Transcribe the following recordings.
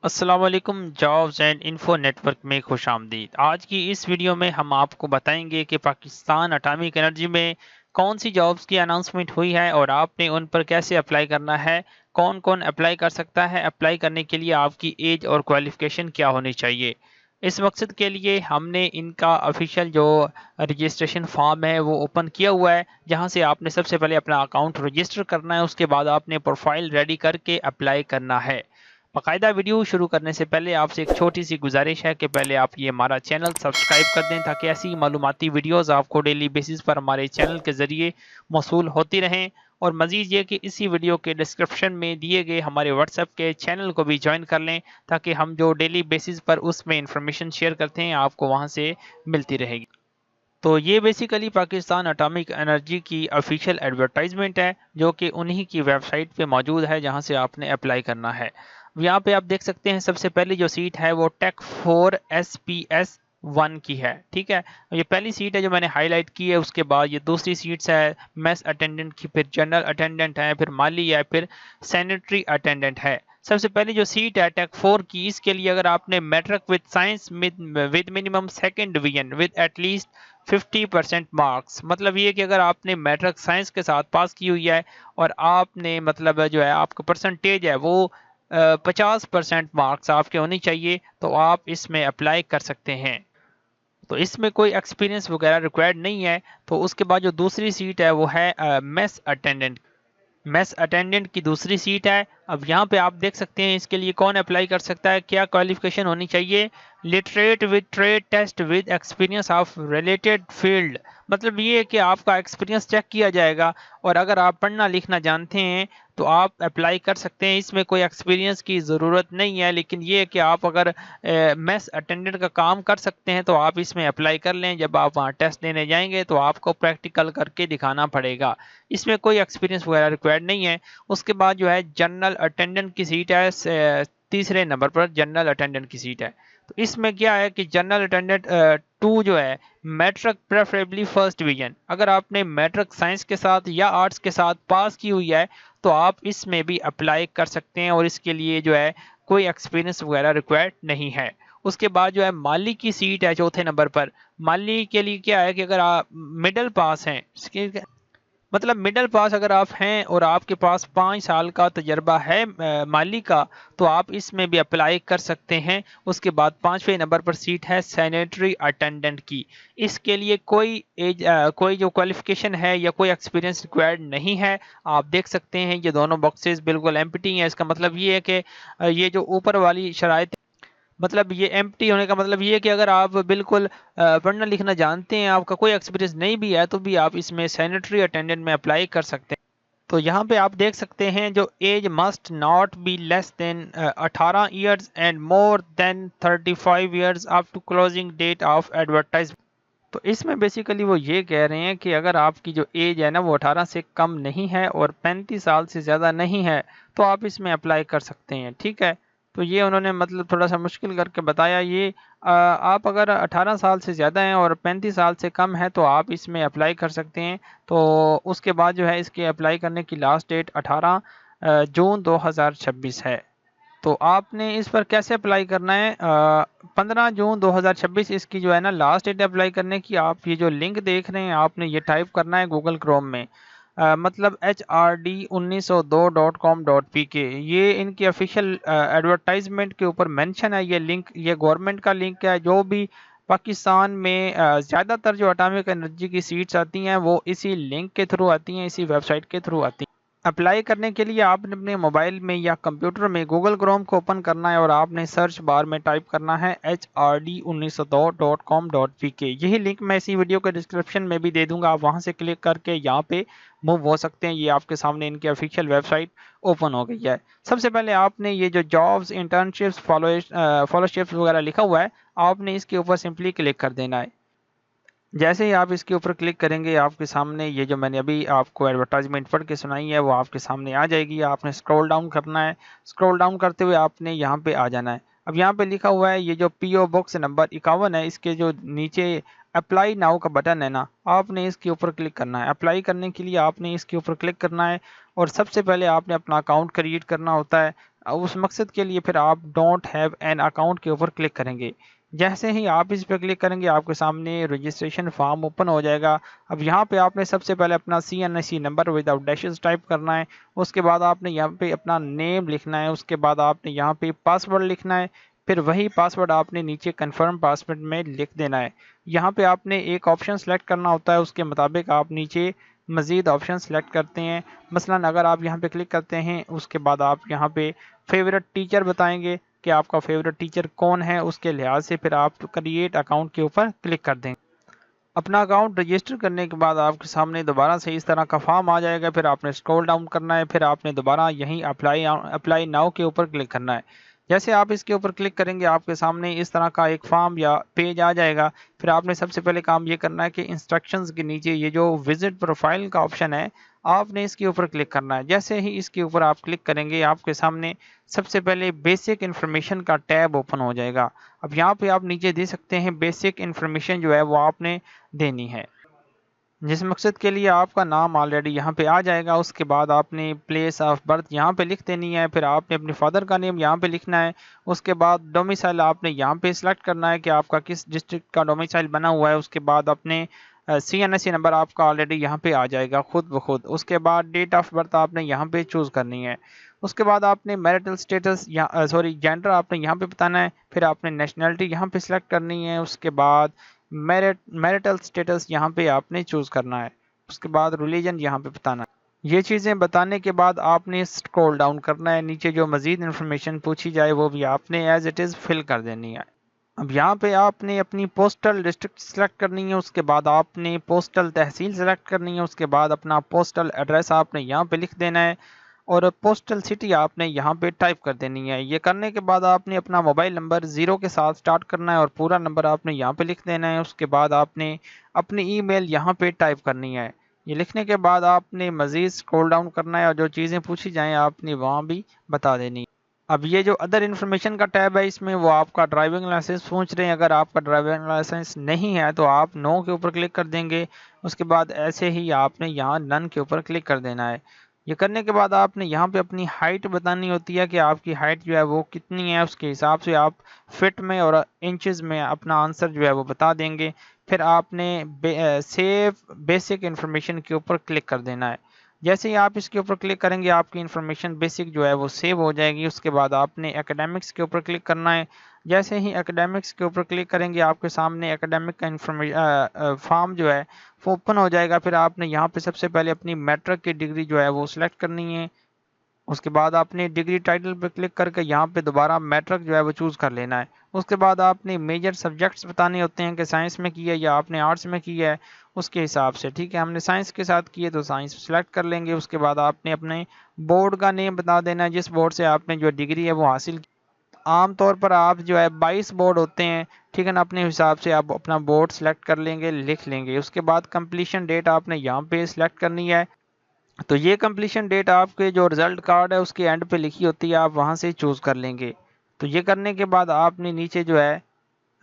السلام علیکم Jobs and Info Network میں خوش آمدید۔ آج کی اس ویڈیو میں ہم آپ کو بتائیں گے کہ پاکستان اٹامک انرجی میں کون سی جابز کی اناؤنسمنٹ ہوئی ہے اور آپ نے ان پر کیسے اپلائی کرنا ہے، کون کون اپلائی کر سکتا ہے، اپلائی کرنے کے لیے آپ کی ایج اور کوالیفیکیشن کیا ہونی چاہیے۔ اس مقصد کے لیے ہم نے ان کا آفیشیل جو رجسٹریشن فارم ہے وہ اوپن کیا ہوا ہے، جہاں سے آپ نے سب سے پہلے اپنا اکاؤنٹ رجسٹر کرنا ہے، اس کے بعد آپ نے پروفائل ریڈی کر کے اپلائی کرنا ہے۔ باقاعدہ ویڈیو شروع کرنے سے پہلے آپ سے ایک چھوٹی سی گزارش ہے کہ پہلے آپ یہ ہمارا چینل سبسکرائب کر دیں تاکہ ایسی معلوماتی ویڈیوز آپ کو ڈیلی بیسس پر ہمارے چینل کے ذریعے موصول ہوتی رہیں، اور مزید یہ کہ اسی ویڈیو کے ڈسکرپشن میں دیے گئے ہمارے واٹس ایپ کے چینل کو بھی جوائن کر لیں تاکہ ہم جو ڈیلی بیسس پر اس میں انفارمیشن شیئر کرتے ہیں آپ کو وہاں سے ملتی رہے گی۔ تو یہ بیسیکلی پاکستان اٹامک انرجی کی آفیشیل ایڈورٹائزمنٹ ہے جو کہ انہی کی ویب سائٹ پہ موجود ہے جہاں سے آپ نے اپلائی کرنا ہے۔ یہاں پہ آپ دیکھ سکتے ہیں سب سے پہلی جو سیٹ ہے وہ ٹیک 4 SPS 1 کی ہے، ٹھیک ہے۔ یہ پہلی سیٹ ہے جو میں نے ہائی لائٹ کی ہے، اس کے بعد یہ دوسری سیٹس ہے میس اٹینڈنٹ کی، پھر جنرل اٹینڈنٹ ہے، پھر مالی ہے، پھر سینیٹری اٹینڈنٹ ہے۔ سب سے پہلی جو سیٹ ہے ٹیک 4 کی، اس کے لیے اگر آپ نے matric with science with minimum second division with at least 50% marks, مطلب یہ کہ اگر آپ نے میٹرک سائنس کے ساتھ پاس کی ہوئی ہے اور آپ نے مطلب جو ہے آپ کا پرسنٹیج ہے وہ 50% مارکس آپ کے ہونی چاہیے، تو آپ اس میں اپلائی کر سکتے ہیں۔ تو اس میں کوئی ایکسپیرینس وغیرہ ریکوائرڈ نہیں ہے۔ تو اس کے بعد جو دوسری سیٹ ہے وہ ہے میس اٹینڈنٹ۔ میس اٹینڈنٹ کی دوسری سیٹ ہے۔ اب یہاں پہ آپ دیکھ سکتے ہیں اس کے لیے کون اپلائی کر سکتا ہے، کیا کوالیفیکیشن ہونی چاہیے، literate with trade test with experience of related field, مطلب یہ ہے کہ آپ کا ایکسپیرینس چیک کیا جائے گا، اور اگر آپ پڑھنا لکھنا جانتے ہیں تو آپ اپلائی کر سکتے ہیں۔ اس میں کوئی ایکسپیرینس کی ضرورت نہیں ہے، لیکن یہ ہے کہ آپ اگر میس اٹینڈنٹ کا کام کر سکتے ہیں تو آپ اس میں اپلائی کر لیں۔ جب آپ وہاں ٹیسٹ دینے جائیں گے تو آپ کو پریکٹیکل کر کے دکھانا پڑے گا، اس میں کوئی ایکسپیرینس وغیرہ ریکوائرڈ نہیں ہے۔ اس کے بعد جو ہے جنرل اٹینڈنٹ کی سیٹ ہے، تیسرے نمبر پر جنرل اٹینڈنٹ کی سیٹ ہے۔ تو اس میں کیا ہے کہ جنرل اٹینڈنٹ 2 جو ہے میٹرک پریفریبلی فرسٹ ڈویژن، اگر آپ نے میٹرک سائنس کے ساتھ یا آرٹس کے ساتھ پاس کی ہوئی ہے تو آپ اس میں بھی اپلائی کر سکتے ہیں، اور اس کے لیے جو ہے کوئی ایکسپیرینس وغیرہ ریکوائرڈ نہیں ہے۔ اس کے بعد جو ہے مالی کی سیٹ ہے چوتھے نمبر پر۔ مالی کے لیے کیا ہے کہ اگر آپ مڈل پاس ہیں، مطلب مڈل پاس اگر آپ ہیں اور آپ کے پاس 5 سال کا تجربہ ہے مالی کا، تو آپ اس میں بھی اپلائی کر سکتے ہیں۔ اس کے بعد 5ویں نمبر پر سیٹ ہے سینیٹری اٹینڈنٹ کی۔ اس کے لیے کوئی جو کوالیفیکیشن ہے یا کوئی ایکسپیرینس ریکوائرڈ نہیں ہے۔ آپ دیکھ سکتے ہیں یہ دونوں باکسز بالکل ایمپٹی ہیں، اس کا مطلب یہ ہے کہ یہ جو اوپر والی شرائط، مطلب یہ ایمپٹی ہونے کا مطلب یہ ہے کہ اگر آپ بالکل پڑھنا لکھنا جانتے ہیں، آپ کا کوئی ایکسپیرینس نہیں بھی ہے، تو بھی آپ اس میں سینیٹری اٹینڈنٹ میں اپلائی کر سکتے ہیں۔ تو یہاں پہ آپ دیکھ سکتے ہیں جو age must not be less than 18 years and more than 35 years up to closing date of advertise. تو اس میں بیسیکلی وہ یہ کہہ رہے ہیں کہ اگر آپ کی جو ایج ہے نا وہ 18 سے کم نہیں ہے اور 35 سال سے زیادہ نہیں ہے تو آپ اس میں اپلائی کر سکتے ہیں، ٹھیک ہے۔ تو یہ انہوں نے مطلب تھوڑا سا مشکل کر کے بتایا۔ یہ آپ اگر 18 سال سے زیادہ ہیں اور 35 سال سے کم ہے تو آپ اس میں اپلائی کر سکتے ہیں۔ تو اس کے بعد جو ہے اس کے اپلائی کرنے کی لاسٹ ڈیٹ 18 جون 2026 ہے۔ تو آپ نے اس پر کیسے اپلائی کرنا ہے، 15 جون 2026 اس کی جو ہے نا لاسٹ ڈیٹ اپلائی کرنے کی۔ آپ یہ جو لنک دیکھ رہے ہیں آپ نے یہ ٹائپ کرنا ہے گوگل کروم میں، مطلب HRD1900.com.pk، یہ ان کی آفیشیل ایڈورٹائزمنٹ کے اوپر مینشن ہے۔ یہ لنک یہ گورنمنٹ کا لنک ہے، جو بھی پاکستان میں زیادہ تر جو اٹامک انرجی کی سیٹس آتی ہیں وہ اسی لنک کے تھرو آتی ہیں، اسی ویب سائٹ کے تھرو آتی ہیں۔ اپلائی کرنے کے لیے آپ نے اپنے موبائل میں یا کمپیوٹر میں گوگل کروم کو اوپن کرنا ہے اور آپ نے سرچ بار میں ٹائپ کرنا ہے HRD1900.com.pk۔ یہی لنک میں اسی ویڈیو کے ڈسکرپشن میں بھی دے دوں گا، آپ وہاں سے کلک کر کے یہاں پہ موو ہو سکتے ہیں۔ یہ آپ کے سامنے ان کی آفیشیل ویب سائٹ اوپن ہو گئی ہے۔ سب سے پہلے آپ نے یہ جو جابز، انٹرنشپس، فالوشپس وغیرہ لکھا ہوا ہے، آپ نے اس کے اوپر سمپلی کلک کر دینا ہے۔ جیسے ہی آپ اس کے اوپر کلک کریں گے آپ کے سامنے یہ جو میں نے ابھی آپ کو ایڈورٹائزمنٹ پڑھ کے سنائی ہے وہ آپ کے سامنے آ جائے گی۔ آپ نے اسکرول ڈاؤن کرنا ہے، اسکرول ڈاؤن کرتے ہوئے آپ نے یہاں پہ آ جانا ہے۔ اب یہاں پہ لکھا ہوا ہے یہ جو پی او باکس نمبر 51 ہے، اس کے جو نیچے اپلائی ناؤ کا بٹن ہے نا، آپ نے اس کے اوپر کلک کرنا ہے۔ اپلائی کرنے کے لیے آپ نے اس کے اوپر کلک کرنا ہے، اور سب سے پہلے آپ نے اپنا اکاؤنٹ کریٹ کرنا ہوتا ہے۔ उस मकसद के लिए फिर आप डोंट हैव एन अकाउंट के ऊपर क्लिक करेंगे। जैसे ही आप इस पर क्लिक करेंगे आपके सामने रजिस्ट्रेशन फॉर्म ओपन हो जाएगा। अब यहाँ पे आपने सबसे पहले अपना CNIC number without dashes type करना है। उसके बाद आपने यहाँ पे अपना नेम लिखना है। उसके बाद आपने यहाँ पे पासवर्ड लिखना है। फिर वही पासवर्ड आपने नीचे कंफर्म पासवर्ड में लिख देना है। यहाँ पे आपने एक ऑप्शन सेलेक्ट करना होता है, उसके मुताबिक आप नीचे मज़ीद ऑप्शन सेलेक्ट करते हैं। मसलन अगर आप यहाँ पे क्लिक करते हैं, उसके बाद आप यहाँ पे फेवरेट टीचर बताएंगे कि आपका फेवरेट टीचर कौन है, उसके लिहाज से फिर आप क्रिएट अकाउंट के ऊपर क्लिक कर देंगे। अपना अकाउंट रजिस्टर करने के बाद आपके सामने दोबारा से इस तरह का फॉर्म आ जाएगा। फिर आपने स्क्रॉल डाउन करना है, फिर आपने दोबारा यहीं अप्लाई नाउ के ऊपर क्लिक करना है। जैसे आप इसके ऊपर क्लिक करेंगे आपके सामने इस तरह का एक फॉर्म या पेज आ जाएगा। फिर आपने सबसे पहले काम ये करना है कि इंस्ट्रक्शंस के नीचे ये जो विजिट प्रोफाइल का ऑप्शन है, आपने इसके ऊपर क्लिक करना है। जैसे ही इसके ऊपर आप क्लिक करेंगे आपके सामने सबसे पहले बेसिक इन्फॉर्मेशन का टैब ओपन हो जाएगा। अब यहाँ पे आप नीचे दे सकते हैं बेसिक इन्फॉर्मेशन जो है वो आपने देनी है, जिस मकसद के लिए आपका नाम ऑलरेडी यहाँ पे आ जाएगा। उसके बाद आपने प्लेस ऑफ बर्थ यहाँ पे लिख देनी है। फिर आपने अपने फादर का नेम यहाँ पे लिखना है। उसके बाद डोमिसाइल आपने यहाँ पे सिलेक्ट करना है कि आपका किस डिस्ट्रिक्ट का डोमिसाइल बना हुआ है। उसके बाद अपने CNSE नंबर आपका ऑलरेडी यहाँ पे आ जाएगा खुद ब खुद। उसके बाद डेट ऑफ बर्थ आपने यहाँ पे चूज़ करनी है। उसके बाद आपने मैरिटल स्टेटस जेंडर आपने यहाँ पे बताना है। फिर आपने नेशनैलिटी यहाँ पे सिलेक्ट करनी है। उसके बाद मैरिटल स्टेटस यहाँ पे आपने चूज़ करना है। उसके बाद रिलीजन यहाँ पे बताना है। ये चीज़ें बताने के बाद आपने स्क्रॉल डाउन करना है। नीचे जो मज़ीद इन्फॉर्मेशन पूछी जाए वो भी आपने एज इट इज़ फिल कर देनी है। अब यहाँ पे आपने अपनी पोस्टल डिस्ट्रिक्ट सेलेक्ट करनी है। उसके बाद आपने पोस्टल तहसील सेलेक्ट करनी है। उसके बाद अपना पोस्टल एड्रेस आपने यहाँ पे लिख देना है और पोस्टल सिटी आपने यहाँ पे टाइप कर देनी है। ये करने के बाद आपने अपना मोबाइल नंबर 0 के साथ स्टार्ट करना है और पूरा नंबर आपने यहाँ पे लिख देना है। उसके बाद आपने अपनी ईमेल यहाँ पे टाइप करनी है। ये लिखने के बाद आपने मज़ीद स्क्रॉल डाउन करना है और जो चीज़ें पूछी जाएँ आपने वहाँ भी बता देनी है। अब ये जो अदर इन्फॉर्मेशन का टैब है इसमें वो आपका ड्राइविंग लाइसेंस पूछ रहे हैं। अगर आपका ड्राइविंग लाइसेंस नहीं है तो आप नो के ऊपर क्लिक कर देंगे। उसके बाद ऐसे ही आपने यहाँ नन के ऊपर क्लिक कर देना है। ये करने के बाद आपने यहाँ पे अपनी हाइट बतानी होती है कि आपकी हाइट जो है वो कितनी है। उसके हिसाब से आप फिट में और इंचेस में अपना आंसर जो है वो बता देंगे। फिर आपने सेव बेसिक इन्फॉर्मेशन के ऊपर क्लिक कर देना है। जैसे ही आप इसके ऊपर क्लिक करेंगे आपकी इन्फॉर्मेशन बेसिक जो है वो सेव हो जाएगी। उसके बाद आपने एकेडमिक्स के ऊपर क्लिक करना है। जैसे ही एकेडमिक्स के ऊपर क्लिक करेंगे आपके सामने एकेडमिक का इन्फॉर्मेशन फॉर्म जो है वो ओपन हो जाएगा। फिर आपने यहाँ पे सबसे पहले अपनी मैट्रिक की डिग्री जो है वो सिलेक्ट करनी है। उसके बाद आपने डिग्री टाइटल पर क्लिक करके यहाँ पे दोबारा मैट्रिक जो है वो चूज़ कर लेना है। उसके बाद आपने मेजर सब्जेक्ट्स बताने होते हैं कि साइंस में की है या आपने आर्ट्स में की है, उसके हिसाब से। ठीक है, हमने साइंस के साथ की है तो साइंस सेलेक्ट कर लेंगे। उसके बाद आपने अपने बोर्ड का नेम बता देना है, जिस बोर्ड से आपने जो डिग्री है वो हासिल की। आम तौर पर आप जो है 22 बोर्ड होते हैं, ठीक है ना, अपने हिसाब से आप अपना बोर्ड सेलेक्ट कर लेंगे, लिख लेंगे। उसके बाद कंप्लीशन डेट आपने यहाँ पे सिलेक्ट करनी है। तो ये कंप्लीशन डेट आपके जो रिज़ल्ट कार्ड है उसके एंड पे लिखी होती है, आप वहाँ से चूज़ कर लेंगे। तो ये करने के बाद आपने नीचे जो है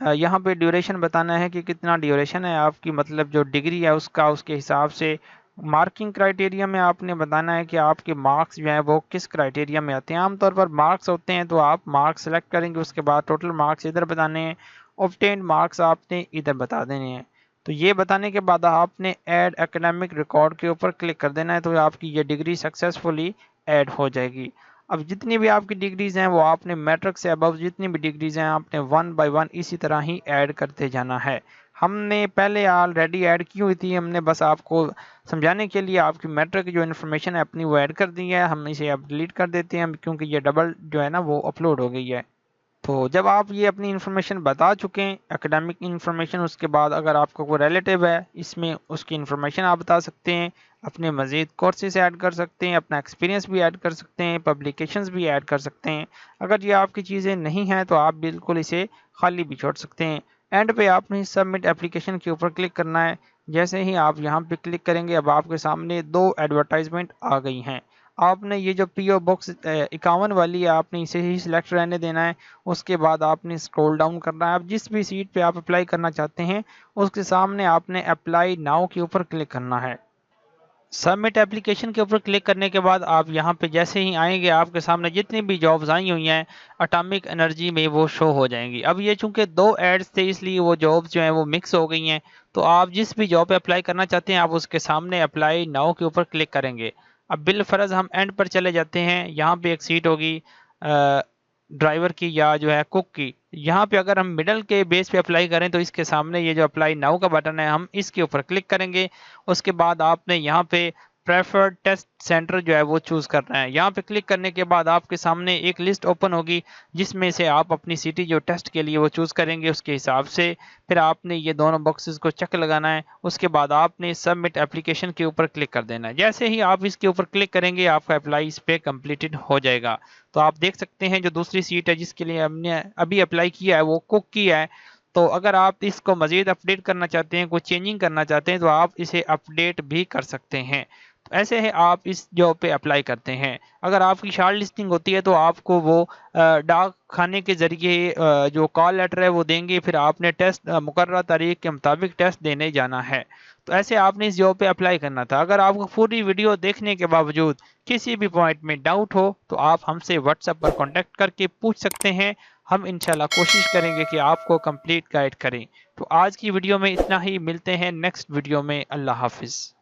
यहाँ पे ड्यूरेशन बताना है कि कितना ड्यूरेशन है आपकी, मतलब जो डिग्री है उसका। उसके हिसाब से मार्किंग क्राइटेरिया में आपने बताना है कि आपके मार्क्स जो हैं वो किस क्राइटेरिया में आते हैं। आमतौर पर मार्क्स होते हैं तो आप मार्क्स सेलेक्ट करेंगे। उसके बाद टोटल मार्क्स इधर बताने हैं, ऑब्टेन्ड मार्क्स आपने इधर बता देने हैं। तो ये बताने के बाद आपने ऐड एकेडमिक रिकॉर्ड के ऊपर क्लिक कर देना है, तो आपकी ये डिग्री सक्सेसफुली ऐड हो जाएगी। अब जितनी भी आपकी डिग्रीज़ हैं वो आपने मैट्रिक से अबव जितनी भी डिग्रीज़ हैं आपने 1 बाय 1 इसी तरह ही ऐड करते जाना है। हमने पहले ऑलरेडी ऐड की हुई थी, हमने बस आपको समझाने के लिए आपकी मैट्रिक की जो इन्फॉर्मेशन है अपनी वो ऐड कर दी है। हम इसे अब डिलीट कर देते हैं क्योंकि ये डबल जो है ना वो अपलोड हो गई है। तो जब आप ये अपनी इन्फॉर्मेशन बता चुके हैं एकेडमिक इन्फॉर्मेशन, उसके बाद अगर आपका कोई रिलेटिव है इसमें उसकी इन्फॉर्मेशन आप बता सकते हैं, अपने मज़ीद कोर्सेज ऐड कर सकते हैं, अपना एक्सपीरियंस भी ऐड कर सकते हैं, पब्लिकेशंस भी ऐड कर सकते हैं। अगर ये आपकी चीज़ें नहीं हैं तो आप बिल्कुल इसे खाली भी छोड़ सकते हैं। एंड पे आपने सबमिट एप्लीकेशन के ऊपर क्लिक करना है। जैसे ही आप यहाँ पे क्लिक करेंगे अब आपके सामने 2 एडवर्टाइजमेंट आ गई हैं। आपने ये जो PO बॉक्स 51 वाली है आपने इसे ही सिलेक्ट रहने देना है। उसके बाद आपने स्क्रॉल डाउन करना है। अब जिस भी सीट पे आप अप्लाई करना चाहते हैं उसके सामने आपने अप्लाई नाउ के ऊपर क्लिक करना है। सबमिट एप्लीकेशन के ऊपर क्लिक करने के बाद आप यहाँ पे जैसे ही आएंगे आपके सामने जितनी भी जॉब्स आई हुई हैं एटॉमिक एनर्जी में वो शो हो जाएंगी। अब ये चूंकि 2 एड्स थे इसलिए वो जॉब्स जो हैं वो मिक्स हो गई हैं। तो आप जिस भी जॉब पे अप्लाई करना चाहते हैं आप उसके सामने अप्लाई नाउ के ऊपर क्लिक करेंगे। अब बिलफर्ज हम एंड पर चले जाते हैं। यहाँ पे एक सीट होगी ड्राइवर की या जो है कुक की। यहाँ पे अगर हम मिडल के बेस पे अप्लाई करें तो इसके सामने ये जो अप्लाई नाउ का बटन है हम इसके ऊपर क्लिक करेंगे। उसके बाद आपने यहाँ पे प्रेफर्ड टेस्ट सेंटर जो है वो चूज करना है। यहाँ पे क्लिक करने के बाद आपके सामने एक लिस्ट ओपन होगी जिसमें से आप अपनी सिटी जो टेस्ट के लिए वो चूज करेंगे उसके हिसाब से फिर आपने ये दोनों बॉक्सेस को चेक लगाना है। उसके बाद आपने सबमिट एप्लीकेशन के ऊपर क्लिक कर देना है। जैसे ही आप इसके ऊपर क्लिक करेंगे आपका अप्लाई इस पे कंप्लीटेड हो जाएगा। तो आप देख सकते हैं जो दूसरी सीट है जिसके लिए हमने अभी अप्लाई किया है वो कुक की है। तो अगर आप इसको मज़ीद अपडेट करना चाहते हैं कोई चेंजिंग करना चाहते हैं तो आप इसे अपडेट भी कर सकते हैं। तो ऐसे है आप इस जॉब पे अप्लाई करते हैं। अगर आपकी शॉर्ट लिस्टिंग होती है तो आपको वो डाक खाने के ज़रिए जो कॉल लेटर है वो देंगे। फिर आपने टेस्ट मुकर्रर तारीख के मुताबिक टेस्ट देने जाना है। तो ऐसे आपने इस जॉब पे अप्लाई करना था। अगर आपको पूरी वीडियो देखने के बावजूद किसी भी पॉइंट में डाउट हो तो आप हमसे व्हाट्सएप पर कॉन्टेक्ट करके पूछ सकते हैं। हम इंशाल्लाह कोशिश करेंगे कि आपको कंप्लीट गाइड करें। तो आज की वीडियो में इतना ही। मिलते हैं नेक्स्ट वीडियो में। अल्लाह हाफिज़।